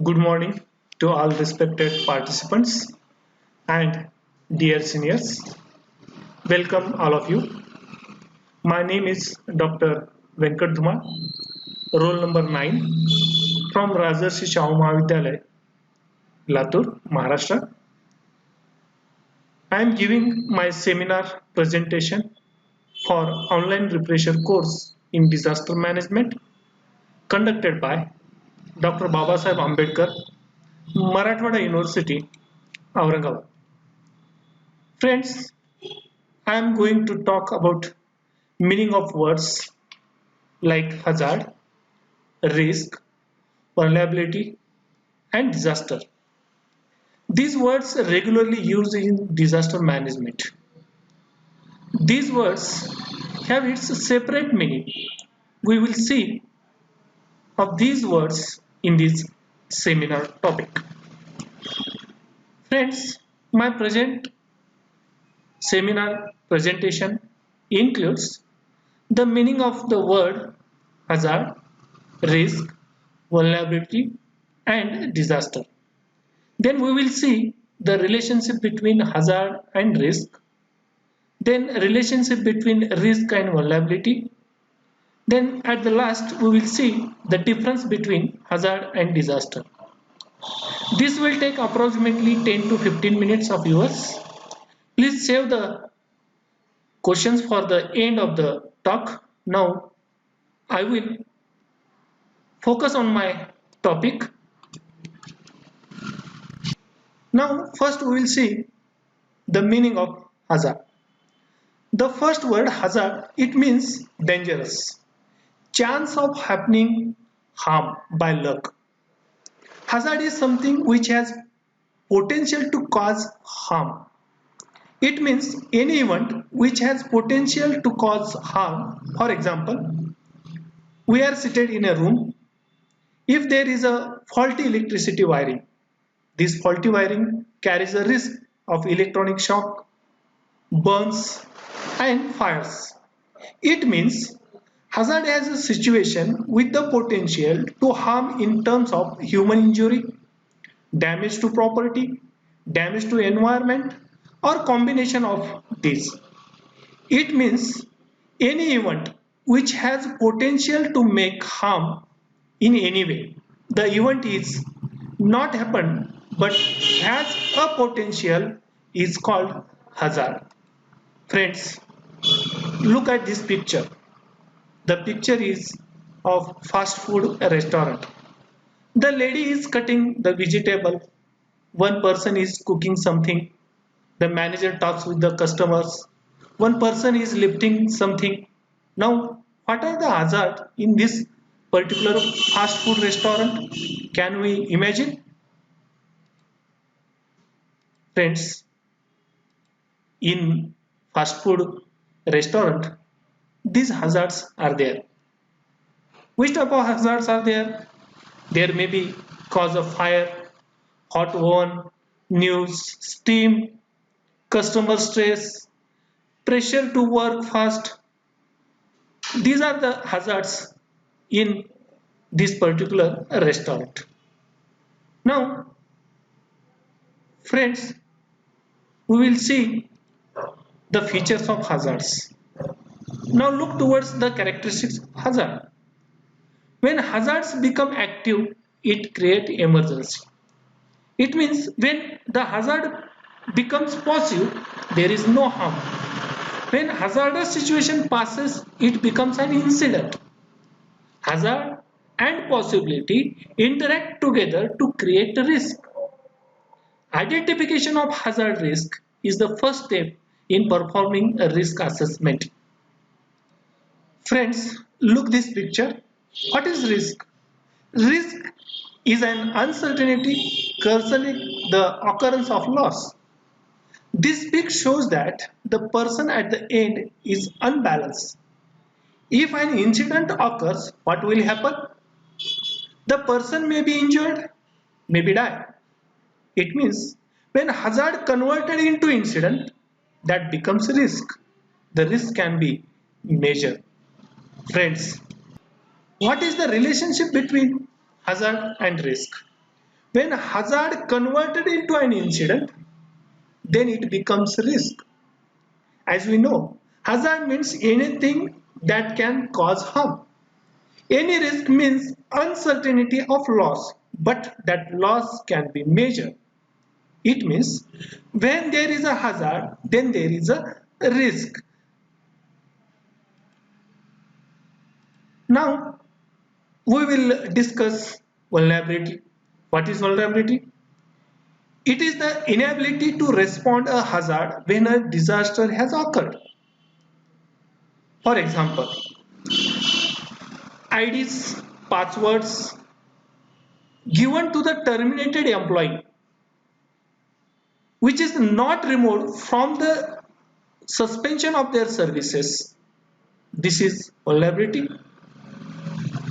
Good morning to all respected participants and dear seniors. Welcome all of you. My name is Dr. Venkat Dhuma, roll number 9 from Rajarshi Shahu Mahavidyalaya, Latur, Maharashtra. I am giving my seminar presentation for online refresher course in disaster management conducted by Dr. Babasaheb Ambedkar, Marathwada University, Aurangabad. Friends, I am going to talk about meaning of words like hazard, risk, vulnerability, and disaster. These words are regularly used in disaster management. These words have its separate meaning. We will see of these words in this seminar topic. Friends, my present seminar presentation includes the meaning of the word hazard, risk, vulnerability, and disaster. Then we will see the relationship between hazard and risk. Then relationship between risk and vulnerability. Then at the last we will see the difference between hazard and disaster. This will take approximately 10 to 15 minutes of yours. Please save the questions for the end of the talk. Now I will focus on my topic. Now first we will see the meaning of hazard. The first word hazard, it means dangerous, chance of happening harm by luck. Hazard is something which has potential to cause harm. It means any event which has potential to cause harm. For example, we are seated in a room. If there is a faulty electricity wiring, this faulty wiring carries a risk of electronic shock, burns, and fires. It means hazard as a situation with the potential to harm in terms of human injury, damage to property, damage to environment, or combination of these. It means any event which has potential to make harm in any way. The event is not happened but has a potential is called hazard. Friends, look at this picture. The picture is of fast food restaurant. The lady is cutting the vegetable. One person is cooking something. The manager talks with the customers. One person is lifting something. Now, what are the hazards in this particular fast food restaurant? Can we imagine? Friends, in fast food restaurant, these hazards are there. Which type of hazards are there? There may be cause of fire, hot oven, news, steam, customer stress, pressure to work fast. These are the hazards in this particular restaurant. Now, friends, we will see the features of hazards. Now look towards the characteristics of hazard. When hazards become active, it creates emergency. It means when the hazard becomes passive, there is no harm. When hazardous situation passes, it becomes an incident. Hazard and possibility interact together to create a risk. Identification of hazard risk is the first step in performing a risk assessment. Friends, look this picture. What is risk? Risk is an uncertainty concerning the occurrence of loss. This pic shows that the person at the end is unbalanced. If an incident occurs, what will happen? The person may be injured, maybe die. It means when hazard converted into incident, that becomes risk. The risk can be measured. Friends, what is the relationship between hazard and risk? When hazard converted into an incident, then it becomes risk. As we know, hazard means anything that can cause harm. Any risk means uncertainty of loss, but that loss can be measured. It means when there is a hazard, then there is a risk. Now, we will discuss vulnerability. What is vulnerability? It is the inability to respond a hazard when a disaster has occurred. For example, IDs, passwords given to the terminated employee, which is not removed from the suspension of their services. This is vulnerability.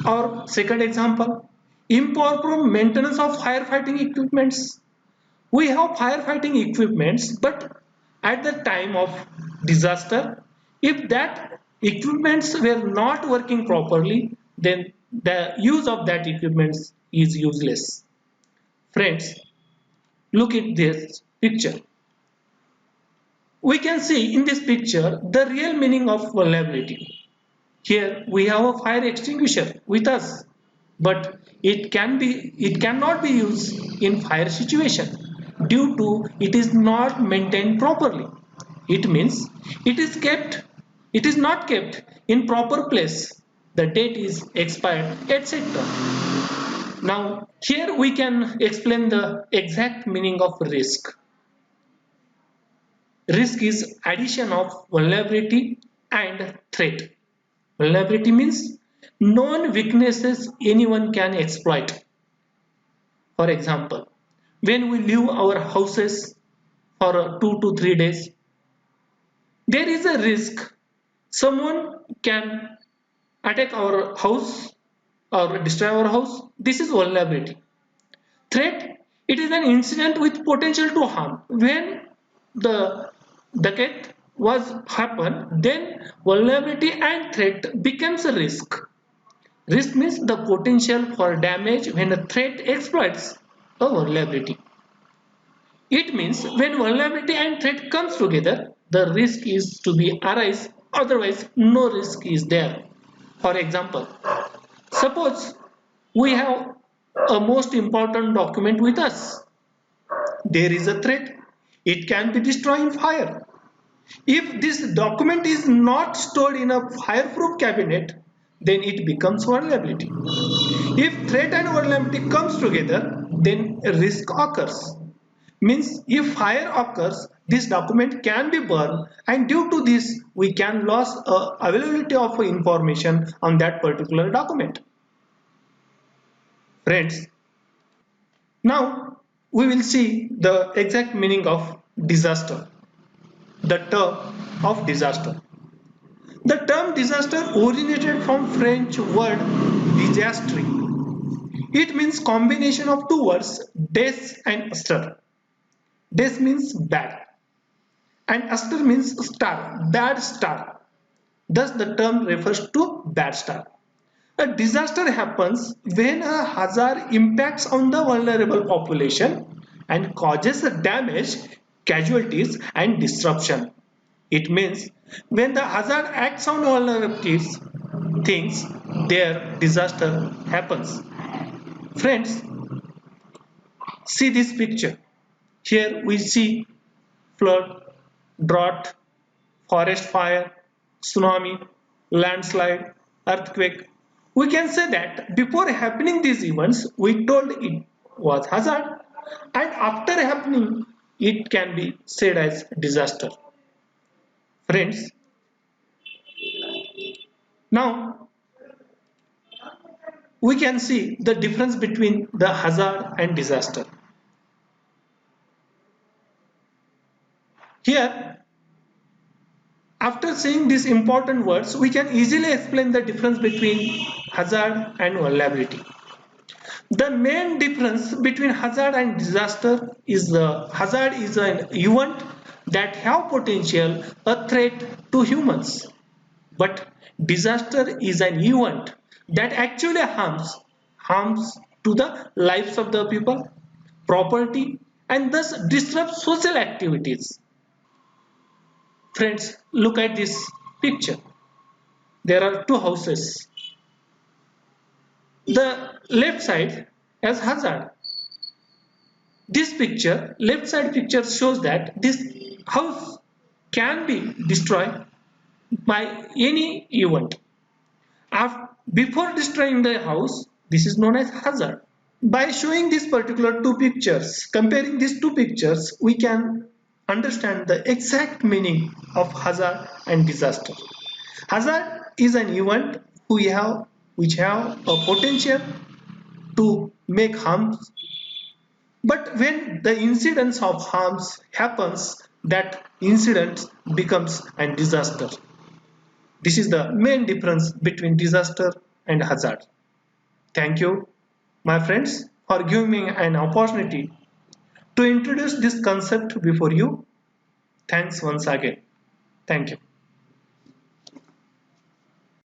Or second example, improper maintenance of firefighting equipments. We have firefighting equipments, but at the time of disaster, if that equipments were not working properly, then the use of that equipment is useless. Friends, look at this picture. We can see in this picture the real meaning of vulnerability. Here we have a fire extinguisher with us, but it cannot be used in fire situation due to it is not maintained properly. It means it is not kept in proper place. The date is expired, etc. Now here we can explain the exact meaning of risk. Risk is addition of vulnerability and threat. Vulnerability means known weaknesses anyone can exploit. For example, when we leave our houses for 2 to 3 days, there is a risk someone can attack our house or destroy our house. This is vulnerability. Threat, it is an incident with potential to harm. When the decade was happen, then vulnerability and threat becomes a risk. Risk means the potential for damage when a threat exploits a vulnerability. It means when vulnerability and threat comes together, the risk is to be arise, otherwise no risk is there. For example, suppose we have a most important document with us. There is a threat. It can be destroyed in fire. If this document is not stored in a fireproof cabinet, then it becomes vulnerability. If threat and vulnerability comes together, then a risk occurs. Means if fire occurs, this document can be burned, and due to this we can lose availability of information on that particular document. Friends, now we will see the exact meaning of disaster. The term of disaster. The term disaster originated from French word désastre. It means combination of two words, des and astre. Des means bad and astre means star, bad star. Thus the term refers to bad star. A disaster happens when a hazard impacts on the vulnerable population and causes damage, casualties and disruption. It means when the hazard acts on vulnerabilities, things, their disaster happens. Friends, see this picture. Here we see flood, drought, forest fire, tsunami, landslide, earthquake. We can say that before happening these events, we told it was hazard, and after happening, it can be said as disaster. Friends, now we can see the difference between the hazard and disaster. Here, after seeing these important words, we can easily explain the difference between hazard and vulnerability. The main difference between hazard and disaster is the hazard is an event that have potential a threat to humans, but disaster is an event that actually harms to the lives of the people. property, and thus disrupt social activities. Friends, look at this picture. There are two houses. The left side has hazard. This picture, left side picture shows that this house can be destroyed by any event. Before destroying the house, this is known as hazard. By showing these particular two pictures, comparing these two pictures, we can understand the exact meaning of hazard and disaster. Hazard is an event which have a potential to make harm, but when the incidence of harms happens, that incident becomes a disaster. This is the main difference between disaster and hazard. Thank you, my friends, for giving me an opportunity to introduce this concept before you. Thanks once again. Thank you.